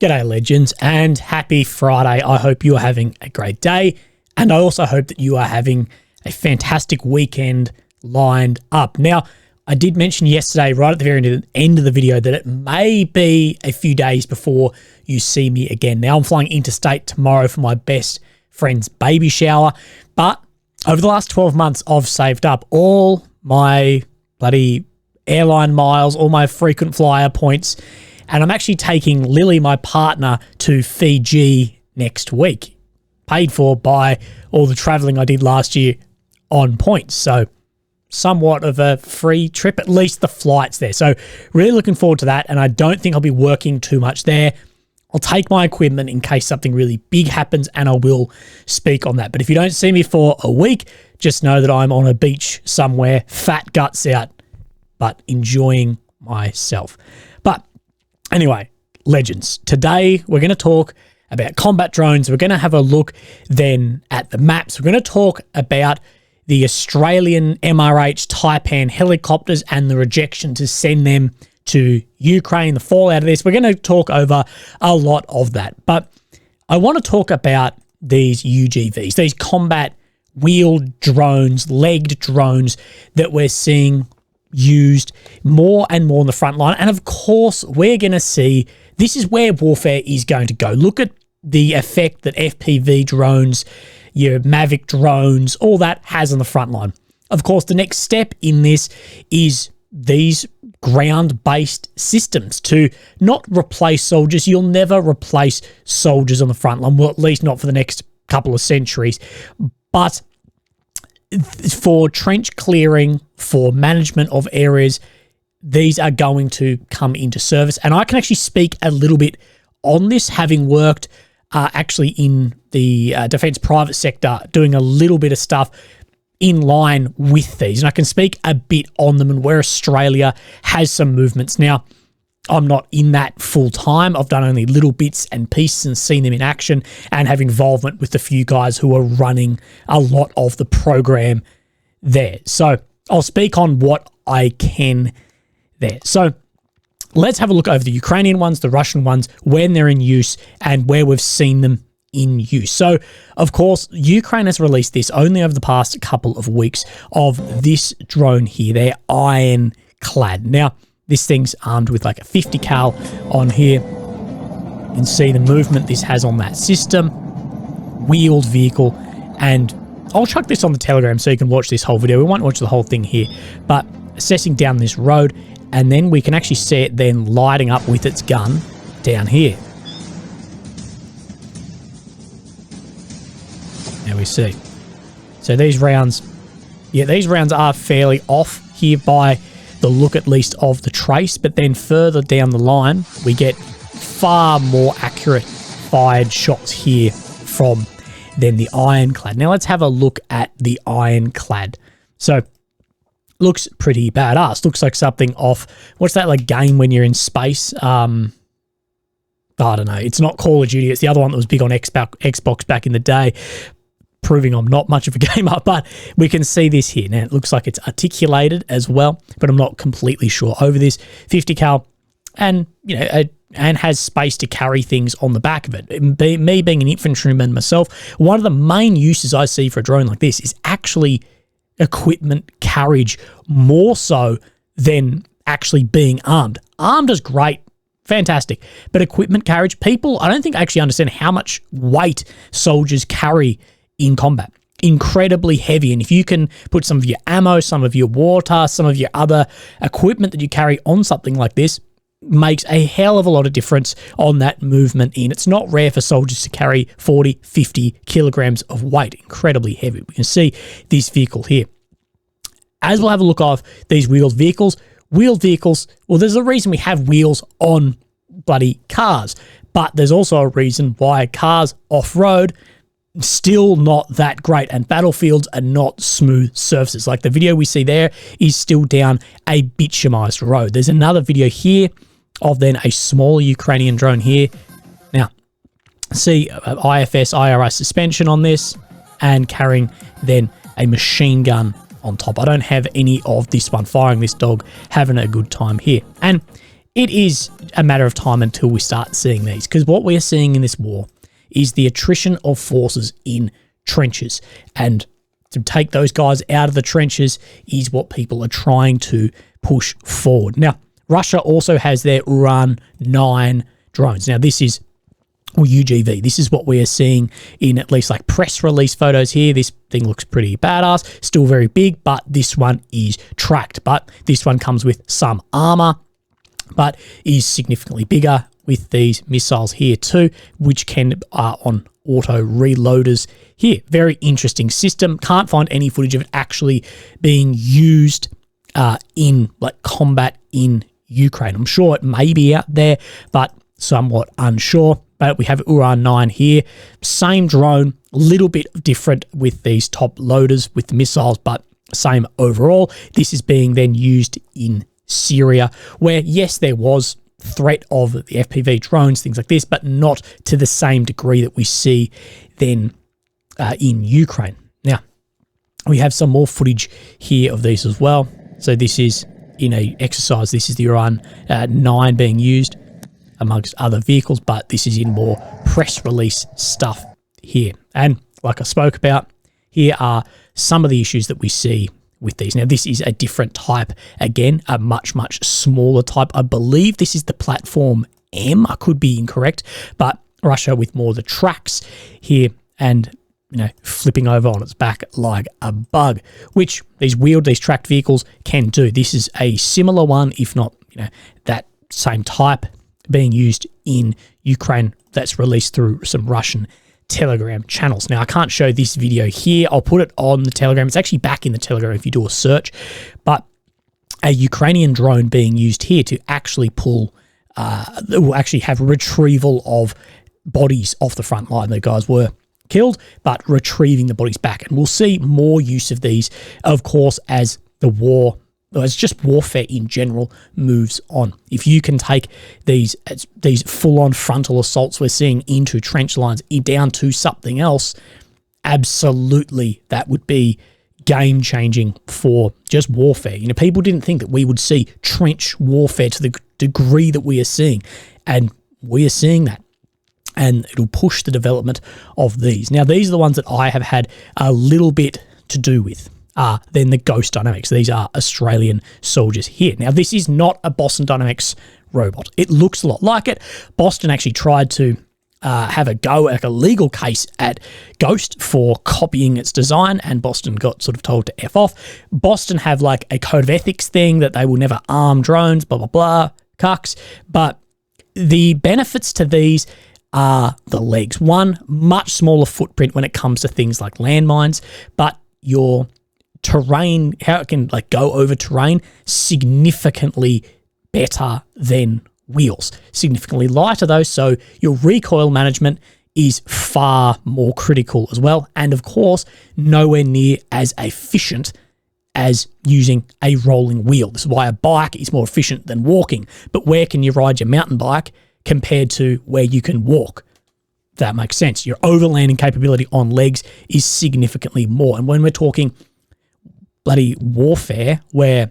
G'day legends and happy Friday. I hope you are having a great day, and I also hope that you are having a fantastic weekend lined up. Now, I did mention yesterday right at the very end of the video that it may be a few days before you see me again. Now, I'm flying interstate tomorrow for my best friend's baby shower, but over the last 12 months, I've saved up all my bloody airline miles, all my frequent flyer points, and I'm actually taking Lily, my partner, to Fiji next week, paid for by all the traveling I did last year on points. So somewhat of a free trip, at least the flight's there. So really looking forward to that, and I don't think I'll be working too much there. I'll take my equipment in case something really big happens, and I will speak on that. But if you don't see me for a week, just know that I'm on a beach somewhere, fat guts out, but enjoying myself. But anyway, legends, today we're going to talk about combat drones. We're going to have a look then at the maps. We're going to talk about the Australian MRH Taipan helicopters and the rejection to send them to Ukraine, the fallout of this. We're going to talk over a lot of that. But I want to talk about these UGVs, these combat wheeled drones, legged drones that we're seeing used more and more on the front line. And of course, we're going to see this is where warfare is going to go. Look at the effect that FPV drones, your Mavic drones, all that has on the front line. Of course, the next step in this is these ground-based systems to not replace soldiers. You'll never replace soldiers on the front line, well, at least not for the next couple of centuries. But for trench clearing, for management of areas, these are going to come into service. And I can actually speak a little bit on this, having worked actually in the defence private sector, doing a little bit of stuff in line with these. And I can speak a bit on them and where Australia has some movements. Now, I'm not in that full time. I've done only little bits and pieces and seen them in action and have involvement with the few guys who are running a lot of the program there. So I'll speak on what I can there. So let's have a look over the Ukrainian ones, the Russian ones, when they're in use and where we've seen them in use. So, of course, Ukraine has released this only over the past couple of weeks of this drone here. They're ironclad. Now, this thing's armed with like a 50 cal on here. You can see the movement this has on that system. Wheeled vehicle. And I'll chuck this on the Telegram so you can watch this whole video. We won't watch the whole thing here. But assessing down this road, and then we can actually see it then lighting up with its gun down here. There we see. So these rounds, these rounds are fairly off here by the look at least of the trace, but then further down the line, we get far more accurate fired shots here from then the ironclad. Now let's have a look at the ironclad. So looks pretty badass. Looks like something off, what's that like game when you're in space? I don't know. It's not Call of Duty. It's the other one that was big on Xbox back in the day, proving I'm not much of a gamer, but we can see this here. Now, it looks like it's articulated as well, but I'm not completely sure. Over this 50 cal and, you know, and has space to carry things on the back of it. Me being an infantryman myself, one of the main uses I see for a drone like this is actually equipment carriage, more so than actually being armed. Armed is great, fantastic, but equipment carriage, people, I don't think actually understand how much weight soldiers carry in combat. Incredibly heavy. And if you can put some of your ammo, some of your water, some of your other equipment that you carry on something like this, makes a hell of a lot of difference on that movement in. It's not rare for soldiers to carry 40, 50 kilograms of weight. Incredibly heavy. We can see this vehicle here. As we'll have a look of these wheeled vehicles, well, there's a reason we have wheels on bloody cars, but there's also a reason why cars off-road still not that great, and battlefields are not smooth surfaces. Like the video we see there is still down a bitumized road. There's another video here of then a smaller Ukrainian drone here. Now, see IFS, IRI suspension on this, and carrying then a machine gun on top. I don't have any of this one firing this dog, having a good time here. And it is a matter of time until we start seeing these, because what we're seeing in this war is the attrition of forces in trenches, and to take those guys out of the trenches is what people are trying to push forward. Now, Russia also has their Uran 9 drones. Now, this is UGV. This is what we are seeing in at least like press release photos here. This thing looks pretty badass, still very big, but this one is tracked. But this one comes with some armor, but is significantly bigger with these missiles here too, which are on auto reloaders here. Very interesting system. Can't find any footage of it actually being used in like combat in Ukraine. I'm sure it may be out there, but somewhat unsure. But we have Uran 9 here. Same drone, a little bit different with these top loaders with the missiles, but same overall. This is being then used in Syria, where, yes, there was threat of the FPV drones, things like this, but not to the same degree that we see then in Ukraine. Now, we have some more footage here of these as well. So this is in a exercise. This is the Uran 9 being used amongst other vehicles, but this is in more press release stuff here. And like I spoke about, here are some of the issues that we see with these. Now, this is a different type, again, a much, much smaller type. I believe this is the platform M. I could be incorrect, but Russia with more of the tracks here and, you know, flipping over on its back like a bug, which these tracked vehicles can do. This is a similar one, if not, you know, that same type being used in Ukraine that's released through some Russian Telegram channels. Now, I can't show this video here. I'll put it on the Telegram. It's actually back in the Telegram if you do a search, but a Ukrainian drone being used here to actually pull, will actually have retrieval of bodies off the front line. The guys were killed, but retrieving the bodies back. And we'll see more use of these, of course, as the war, as just warfare in general moves on. If you can take these full-on frontal assaults we're seeing into trench lines down to something else, absolutely that would be game-changing for just warfare. You know, people didn't think that we would see trench warfare to the degree that we are seeing, and we are seeing that. And it'll push the development of these. Now, these are the ones that I have had a little bit to do with. Then the Ghost Dynamics. These are Australian soldiers here. Now, this is not a Boston Dynamics robot. It looks a lot like it. Boston actually tried to have a go, like a legal case at Ghost for copying its design, and Boston got sort of told to F off. Boston have like a code of ethics thing that they will never arm drones, blah, blah, blah, cucks. But the benefits to these are the legs. One, much smaller footprint when it comes to things like landmines, but your terrain, how it can like go over terrain, significantly better than wheels. Significantly lighter though, so your recoil management is far more critical as well. And of course, nowhere near as efficient as using a rolling wheel. This is why a bike is more efficient than walking. But where can you ride your mountain bike compared to where you can walk? That makes sense. Your overlanding capability on legs is significantly more. And when we're talking bloody warfare, where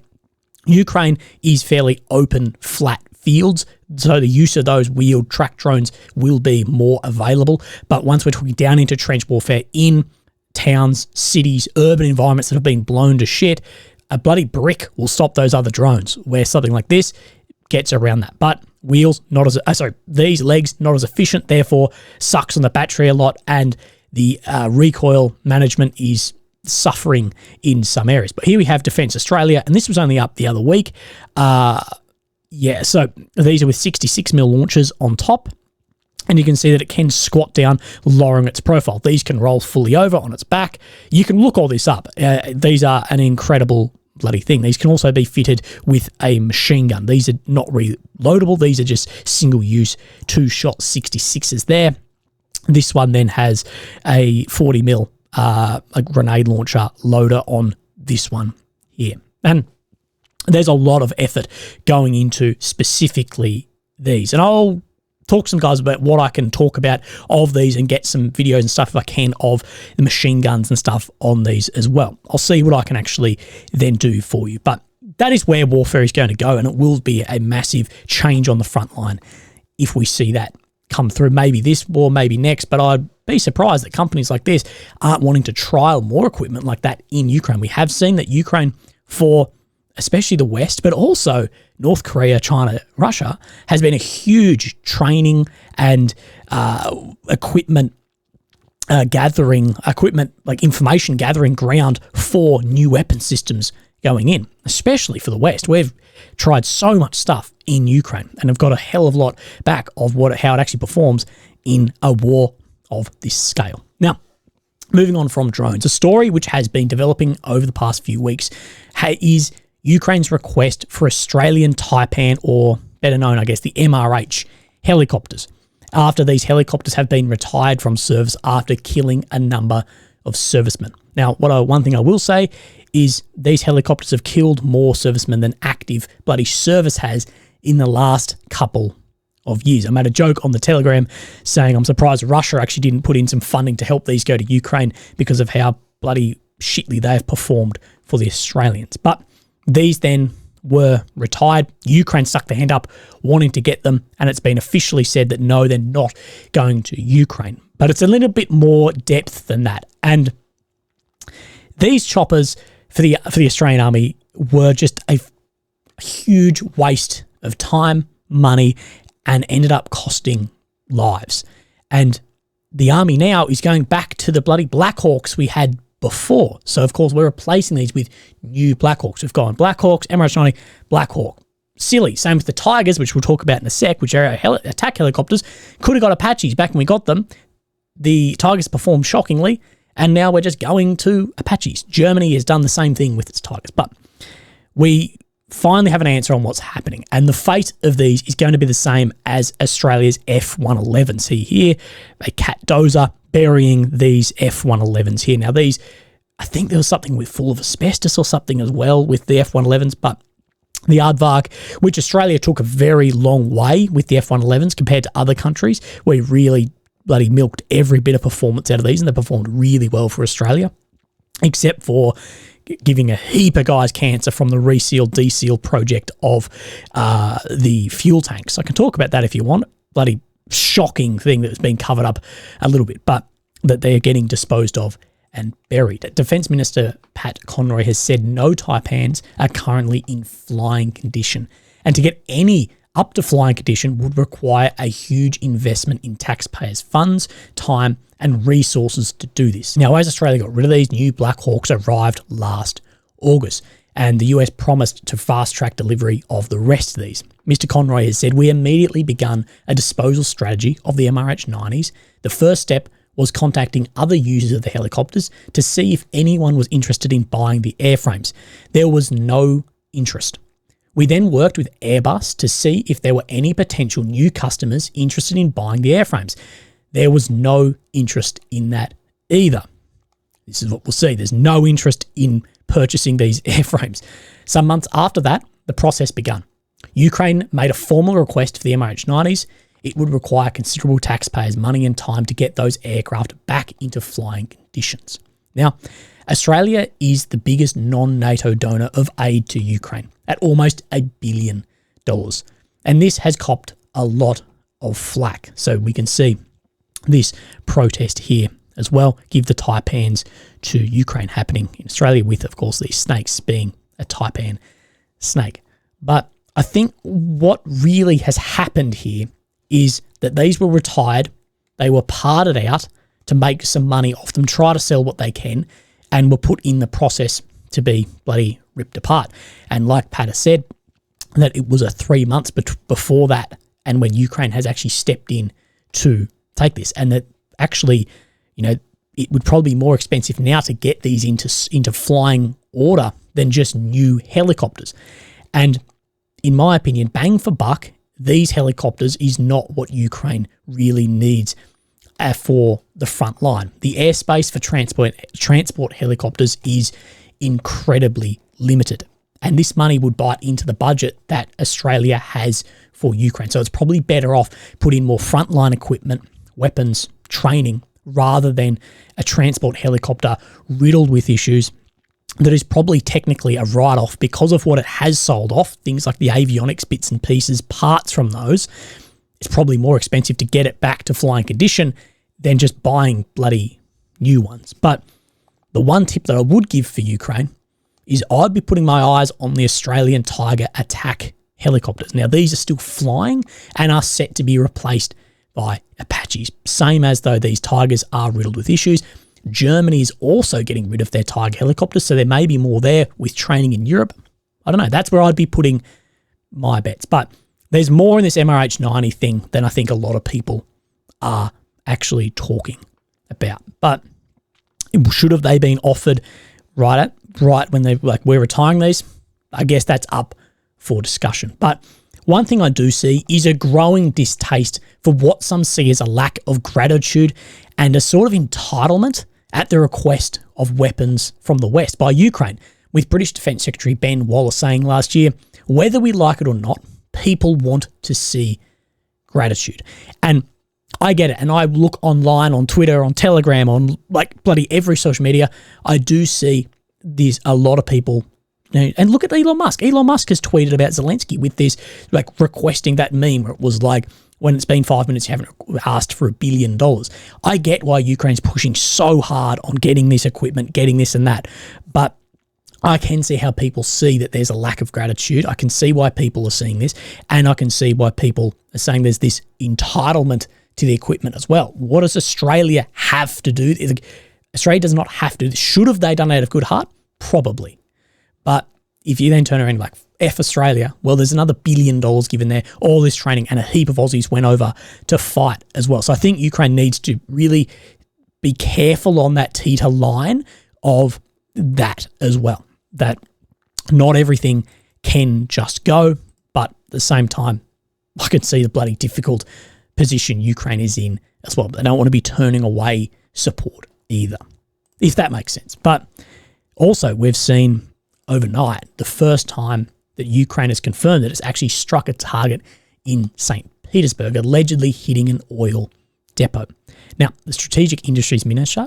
Ukraine is fairly open, flat fields, so the use of those wheeled track drones will be more available. But once we're talking down into trench warfare in towns, cities, urban environments that have been blown to shit, a bloody brick will stop those other drones, where something like this gets around that. But wheels, not as, these legs, not as efficient, therefore sucks on the battery a lot, and the recoil management is suffering in some areas. But here we have Defence Australia, and this was only up the other week. Yeah, so these are with 66mm launchers on top, and you can see that it can squat down, lowering its profile. These can roll fully over on its back. You can look all this up. These are an incredible bloody thing. These can also be fitted with a machine gun. These are not reloadable. These are just single-use two-shot 66s there. This one then has a 40mm a grenade launcher loader on this one here. And there's a lot of effort going into specifically these. And I'll talk to some guys about what I can talk about of these and get some videos and stuff if I can of the machine guns and stuff on these as well. I'll see what I can actually then do for you. But that is where warfare is going to go, and it will be a massive change on the front line if we see that come through. Maybe this war, maybe next, but I'd be surprised that companies like this aren't wanting to trial more equipment like that in Ukraine. We have seen that Ukraine, for especially the West, but also North Korea, China, Russia, has been a huge training and equipment like information gathering ground for new weapon systems going in, especially for the West. We've tried so much stuff in Ukraine and have got a hell of a lot back of how it actually performs in a war of this scale. Now, moving on from drones, a story which has been developing over the past few weeks is Ukraine's request for Australian Taipan, or better known, I guess, the MRH helicopters, after these helicopters have been retired from service after killing a number of servicemen. Now, one thing I will say is these helicopters have killed more servicemen than active bloody service has in the last couple of years. I made a joke on the Telegram saying I'm surprised Russia actually didn't put in some funding to help these go to Ukraine because of how bloody shitly they have performed for the Australians. But these then were retired. Ukraine stuck their hand up wanting to get them, and it's been officially said that no, they're not going to Ukraine. But it's a little bit more depth than that. And these choppers for the Australian Army were just a huge waste of time, money, and ended up costing lives. And the Army now is going back to the bloody Black Hawks we had before. So, of course, we're replacing these with new Black Hawks. We've gone Black Hawks, MRH-90, Black Hawk. Silly. Same with the Tigers, which we'll talk about in a sec, which are attack helicopters. Could have got Apaches back when we got them. The Tigers performed shockingly, and now we're just going to Apaches. Germany has done the same thing with its Tigers. But we finally have an answer on what's happening, and the fate of these is going to be the same as Australia's F-111s. See here, a cat dozer burying these F-111s here. Now these, I think there was something full of asbestos or something as well with the F-111s, but the Aardvark, which Australia took a very long way with the F-111s compared to other countries, we really bloody milked every bit of performance out of these, and they performed really well for Australia, except for giving a heap of guys cancer from the reseal, deseal project of the fuel tanks. I can talk about that if you want. Bloody shocking thing that's been covered up a little bit, but that they're getting disposed of and buried. Defence Minister Pat Conroy has said no Taipans are currently in flying condition, and to get any up to flying condition would require a huge investment in taxpayers' funds, time, and resources to do this. Now, as Australia got rid of these, new Black Hawks arrived last August, and the US promised to fast-track delivery of the rest of these. Mr. Conroy has said, "We immediately begun a disposal strategy of the MRH-90s. The first step was contacting other users of the helicopters to see if anyone was interested in buying the airframes. There was no interest. We then worked with Airbus to see if there were any potential new customers interested in buying the airframes. There was no interest in that either." This is what we'll see. There's no interest in purchasing these airframes. Some months after that, the process began. Ukraine made a formal request for the MRH-90s. It would require considerable taxpayers' money and time to get those aircraft back into flying conditions. Now, Australia is the biggest non-NATO donor of aid to Ukraine at almost $1 billion. And this has copped a lot of flack. So we can see this protest here as well, give the Taipans to Ukraine happening in Australia with, of course, these snakes being a Taipan snake. But I think what really has happened here is that these were retired, they were parted out to make some money off them, try to sell what they can, and were put in the process to be bloody ripped apart. And like Pat has said, that it was a 3 months before that, and when Ukraine has actually stepped in to take this, and that actually, you know, it would probably be more expensive now to get these into flying order than just new helicopters. And in my opinion, bang for buck, these helicopters is not what Ukraine really needs for the front line. The airspace for transport helicopters is incredibly limited, and this money would bite into the budget that Australia has for Ukraine. So it's probably better off putting more frontline equipment, weapons, training, rather than a transport helicopter riddled with issues that is probably technically a write-off because of what it has sold off, things like the avionics bits and pieces, parts from those. It's probably more expensive to get it back to flying condition than just buying bloody new ones. But the one tip that I would give for Ukraine is I'd be putting my eyes on the Australian Tiger attack helicopters. Now, these are still flying and are set to be replaced by Apaches, same as though these Tigers are riddled with issues. Germany is also getting rid of their Tiger helicopters, so there may be more there with training in Europe. I don't know. That's where I'd be putting my bets. But there's more in this MRH-90 thing than I think a lot of people are actually talking about. But should have they been offered right when they we're retiring these? I guess that's up for discussion. But one thing I do see is a growing distaste for what some see as a lack of gratitude and a sort of entitlement at the request of weapons from the West by Ukraine, with British Defence Secretary Ben Wallace saying last year, whether we like it or not, people want to see gratitude. And I get it. And I look online, on Twitter, on Telegram, on bloody every social media, I do see there's a lot of people. And look at Elon Musk. Elon Musk has tweeted about Zelensky with this, requesting that meme where it was when it's been 5 minutes, you haven't asked for $1 billion. I get why Ukraine's pushing so hard on getting this equipment, getting this and that. But I can see how people see that there's a lack of gratitude. I can see why people are seeing this. And I can see why people are saying there's this entitlement to the equipment as well. What does Australia have to do? Australia does not have to. Should have they done it out of good heart? Probably. But if you then turn around and F Australia, well, there's another $1 billion given there, all this training, and a heap of Aussies went over to fight as well. So I think Ukraine needs to really be careful on that teeter line of that as well, that not everything can just go, but at the same time, I can see the bloody difficult position Ukraine is in as well. They don't want to be turning away support either, if that makes sense. But also, we've seen overnight the first time that Ukraine has confirmed that it's actually struck a target in St. Petersburg, allegedly hitting an oil depot. Now, the Strategic Industries Minister,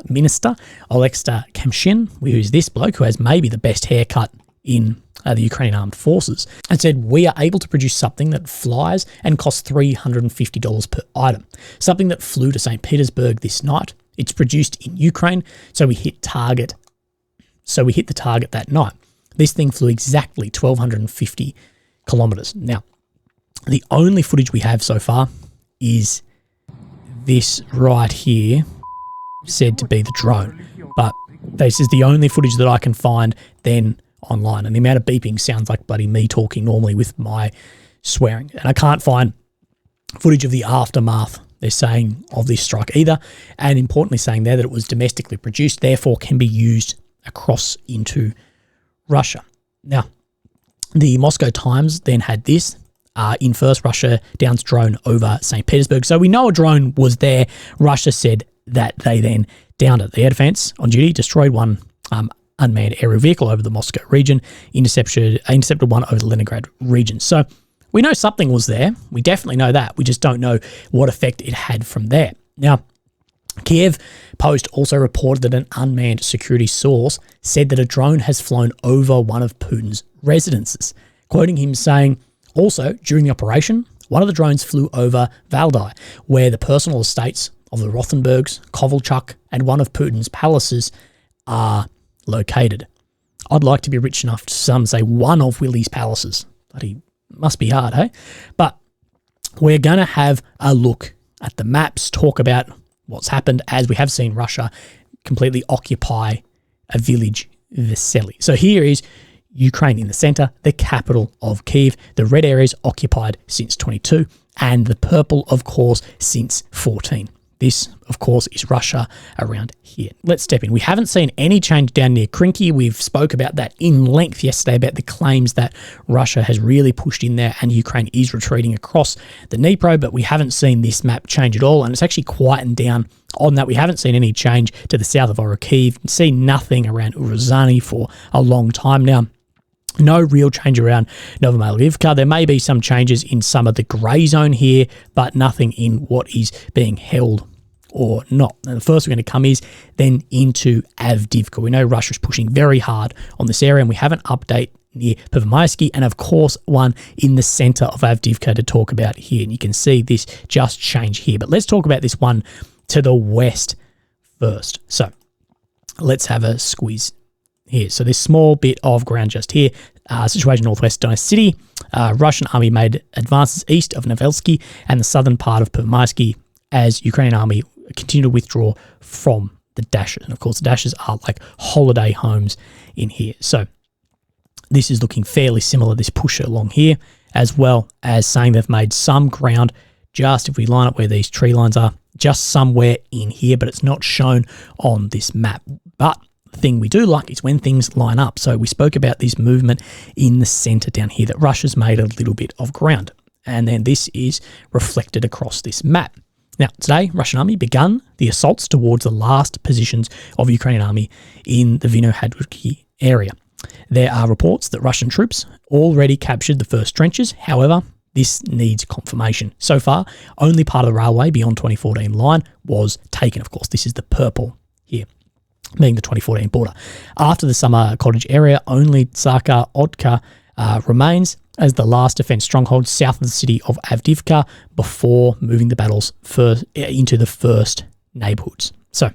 Oleksiy Kamshin, who is this bloke who has maybe the best haircut in the Ukrainian Armed Forces, and said, we are able to produce something that flies and costs $350 per item. Something that flew to St. Petersburg this night. It's produced in Ukraine, so we hit the target that night. This thing flew exactly 1,250 kilometers. Now, the only footage we have so far is this right here, said to be the drone. But this is the only footage that I can find then online. And the amount of beeping sounds like bloody me talking normally with my swearing. And I can't find footage of the aftermath, they're saying, of this strike either. And importantly saying there that it was domestically produced, therefore can be used across into Russia. Now, the Moscow Times then had this. In first, Russia downs drone over St. Petersburg. So we know a drone was there. Russia said that they then downed it. The air defense on duty destroyed one unmanned aerial vehicle over the Moscow region, intercepted one over the Leningrad region. So we know something was there. We definitely know that. We just don't know what effect it had from there. Now, Kiev Post also reported that an unmanned security source said that a drone has flown over one of Putin's residences, quoting him saying, also, during the operation, one of the drones flew over Valdai, where the personal estates of the Rothenbergs, Kovalchuk, and one of Putin's palaces are located. I'd like to be rich enough to some say one of Willie's palaces. Bloody must be hard, hey? But we're going to have a look at the maps, talk about what's happened as we have seen Russia completely occupy a village, Vesely. So here is Ukraine in the center, the capital of Kyiv. The red areas occupied since 22, and the purple, of course, since 14. This, of course, is Russia around here. Let's step in. We haven't seen any change down near Krinky. We've spoke about that in length yesterday about the claims that Russia has really pushed in there and Ukraine is retreating across the Dnipro, but we haven't seen this map change at all, and it's actually quietened down on that. We haven't seen any change to the south of Orokhiv. See nothing around Uruzhany for a long time now. No real change around Novomalyivka. There may be some changes in some of the grey zone here, but nothing in what is being held or not. Now, the first we're going to come is then into Avdiivka. We know Russia's pushing very hard on this area, and we have an update near Pervomayski, and of course one in the center of Avdiivka to talk about here. And you can see this just change here. But let's talk about this one to the west first. So let's have a squeeze here. So this small bit of ground just here, situation northwest Donetsk city. Russian army made advances east of Novelsky and the southern part of Pervomayski as Ukrainian army continue to withdraw from the dashes. And of course, the dashes are like holiday homes in here. So this is looking fairly similar, this push along here, as well as saying they've made some ground just, if we line up where these tree lines are, just somewhere in here, but it's not shown on this map. But the thing we do like is when things line up. So we spoke about this movement in the center down here, that Russia's made a little bit of ground. And then this is reflected across this map. Now, today, Russian army begun the assaults towards the last positions of Ukrainian army in the Vinohradivki area. There are reports that Russian troops already captured the first trenches. However, this needs confirmation. So far, only part of the railway beyond 2014 line was taken. Of course, this is the purple here, being the 2014 border. After the summer cottage area, only Tsaka Odka remains as the last defense stronghold south of the city of Avdiivka before moving the battles into the first neighborhoods. So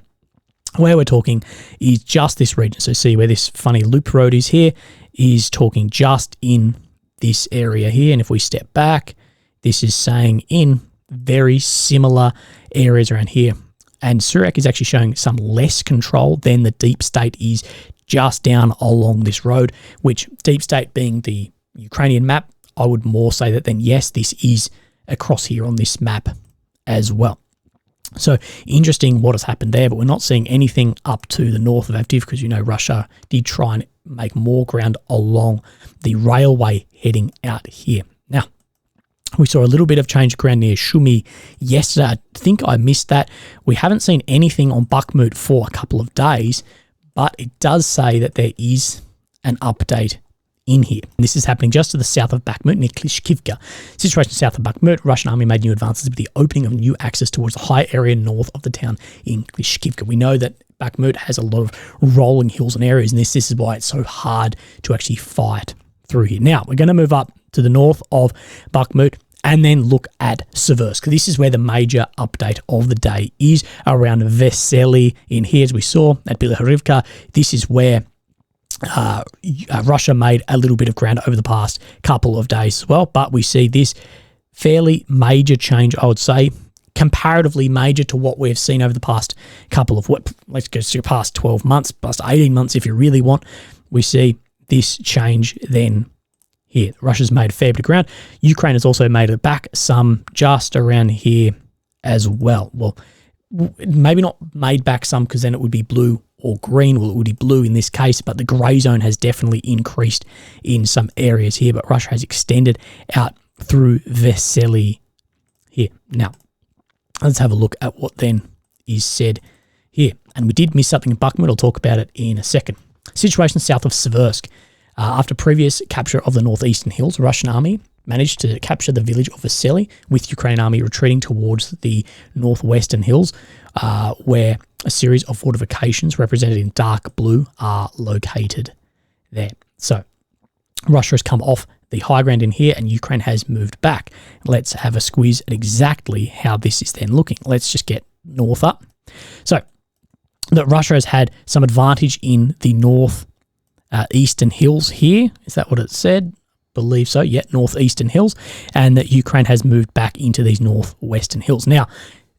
where we're talking is just this region. So see where this funny loop road is here, is talking just in this area here. And if we step back, this is saying in very similar areas around here. And Surak is actually showing some less control than the deep state is just down along this road, which deep state being the Ukrainian map, I would more say that then yes, this is across here on this map as well. So interesting what has happened there, but we're not seeing anything up to the north of Avdiivka because, you know, Russia did try and make more ground along the railway heading out here. Now, we saw a little bit of change of ground near Shumi yesterday. I think I missed that. We haven't seen anything on Bakhmut for a couple of days, but it does say that there is an update in here. And this is happening just to the south of Bakhmut, near Klishkivka. Situation south of Bakhmut, Russian army made new advances with the opening of new access towards the high area north of the town in Klishkivka. We know that Bakhmut has a lot of rolling hills and areas, and this is why it's so hard to actually fight through here. Now, we're going to move up to the north of Bakhmut and then look at Seversk. This is where the major update of the day is, around Vesely in here, as we saw at Bilohorivka. This is where Russia made a little bit of ground over the past couple of days as well, but we see this fairly major change, I would say, comparatively major to what we've seen over the past couple of, let's go to past 12 months, past 18 months if you really want. We see this change then here. Russia's made a fair bit of ground. Ukraine has also made it back some just around here as well. Well, maybe not made back some because then it would be blue or green. Well, it would be blue in this case, but the grey zone has definitely increased in some areas here, but Russia has extended out through Vesely here. Now, let's have a look at what then is said here. And we did miss something in Bakhmut. I'll talk about it in a second. Situation south of Seversk. After previous capture of the northeastern hills, Russian army managed to capture the village of Vesely, with Ukrainian army retreating towards the northwestern hills, where a series of fortifications represented in dark blue are located there. So Russia has come off the high ground in here and Ukraine has moved back. Let's have a squeeze at exactly how this is then looking. Let's just get north up. So that Russia has had some advantage in the northeastern hills here. Is that what it said? Believe so. Yeah, northeastern hills. And that Ukraine has moved back into these northwestern hills. Now,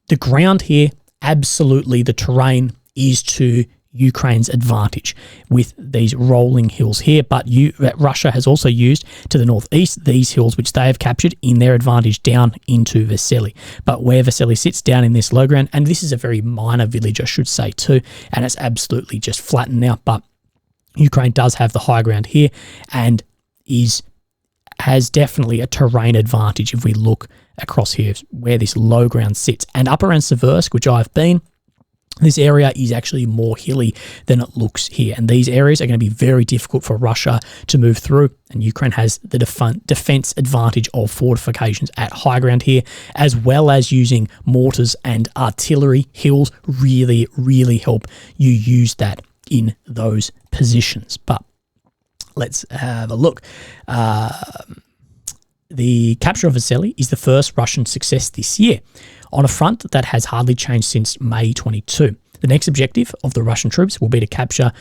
the ground here, absolutely the terrain is to Ukraine's advantage with these rolling hills here, but Russia has also used to the northeast these hills which they have captured in their advantage down into Vesely. But where Vesely sits down in this low ground, and this is a very minor village I should say too, and it's absolutely just flattened now, but Ukraine does have the high ground here and has definitely a terrain advantage if we look across here where this low ground sits. And up around Seversk, which I've been, This area is actually more hilly than it looks here, and these areas are going to be very difficult for Russia to move through, and Ukraine has the defense advantage of fortifications at high ground here, as well as using mortars and artillery. Hills really, really help you use that in those positions. But let's have a look. The capture of Vasily is the first Russian success this year on a front that has hardly changed since May 22. The next objective of the Russian troops will be to capture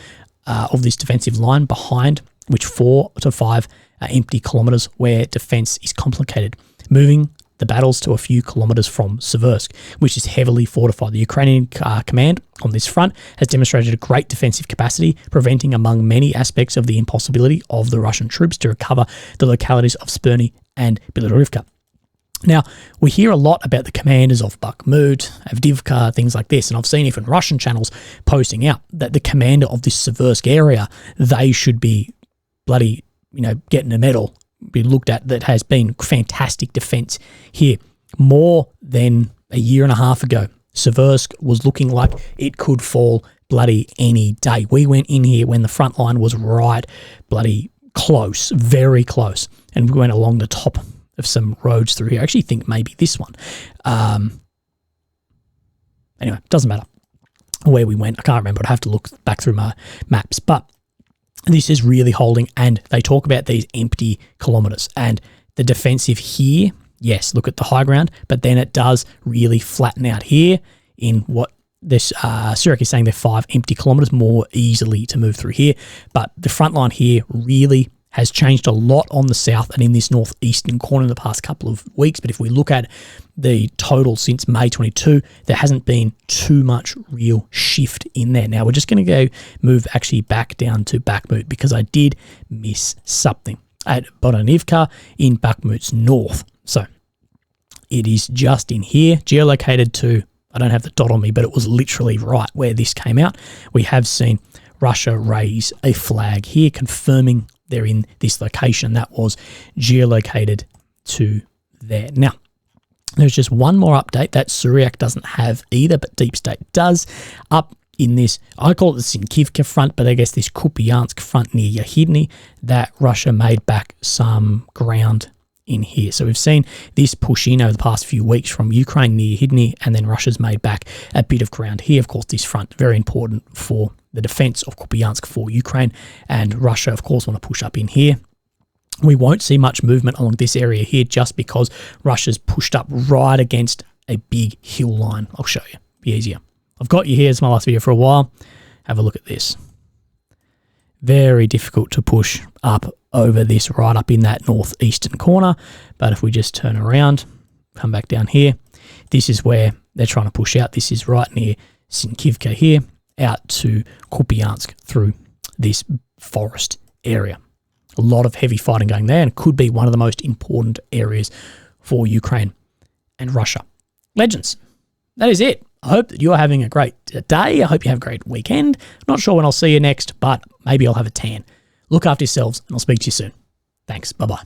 of this defensive line behind which 4 to 5 empty kilometers where defense is complicated, moving the battles to a few kilometers from Seversk, which is heavily fortified. The Ukrainian command on this front has demonstrated a great defensive capacity, preventing among many aspects of the impossibility of the Russian troops to recover the localities of Spurny and Bilorivka. Now, we hear a lot about the commanders of Bakhmut, Avdiivka, things like this, and I've seen even Russian channels posting out that the commander of this Seversk area, they should be bloody, getting a medal, be looked at. That has been fantastic defense here. More than a year and a half ago, Seversk was looking like it could fall bloody any day. We went in here when the front line was right bloody close, very close, and we went along the top of some roads through here. I actually think maybe this one. Anyway, doesn't matter where we went. I can't remember. I'd have to look back through my maps. But this is really holding, and they talk about these empty kilometers. And the defensive here, yes, look at the high ground, but then it does really flatten out here in what this Surak is saying they're 5 empty kilometers, more easily to move through here. But the front line here really has changed a lot on the south and in this northeastern corner in the past couple of weeks. But if we look at the total since May 22, there hasn't been too much real shift in there. Now we're just going to move actually back down to Bakhmut, because I did miss something at Bodanivka in Bakhmut's north. So it is just in here, geolocated to, I don't have the dot on me, but it was literally right where this came out. We have seen Russia raise a flag here confirming they're in this location. That was geolocated to there. Now, there's just one more update that Surak doesn't have either, but Deep State does. Up in this, I call it the Sinkivka front, but I guess this Kupiansk front near Yahidny, that Russia made back some ground in here. So we've seen this push in over the past few weeks from Ukraine near Yahidny, and then Russia's made back a bit of ground here. Of course, this front, very important for the defense of Kupiansk for Ukraine, and Russia, of course, want to push up in here. We won't see much movement along this area here just because Russia's pushed up right against a big hill line. I'll show you. Be easier. I've got you here. It's my last video for a while. Have a look at this. Very difficult to push up over this right up in that northeastern corner. But if we just turn around, come back down here, this is where they're trying to push out. This is right near Sinkivka here, out to Kupiansk through this forest area. A lot of heavy fighting going there, and it could be one of the most important areas for Ukraine and Russia. Legends, that is it. I hope that you're having a great day. I hope you have a great weekend. Not sure when I'll see you next, but maybe I'll have a tan. Look after yourselves, and I'll speak to you soon. Thanks. Bye-bye.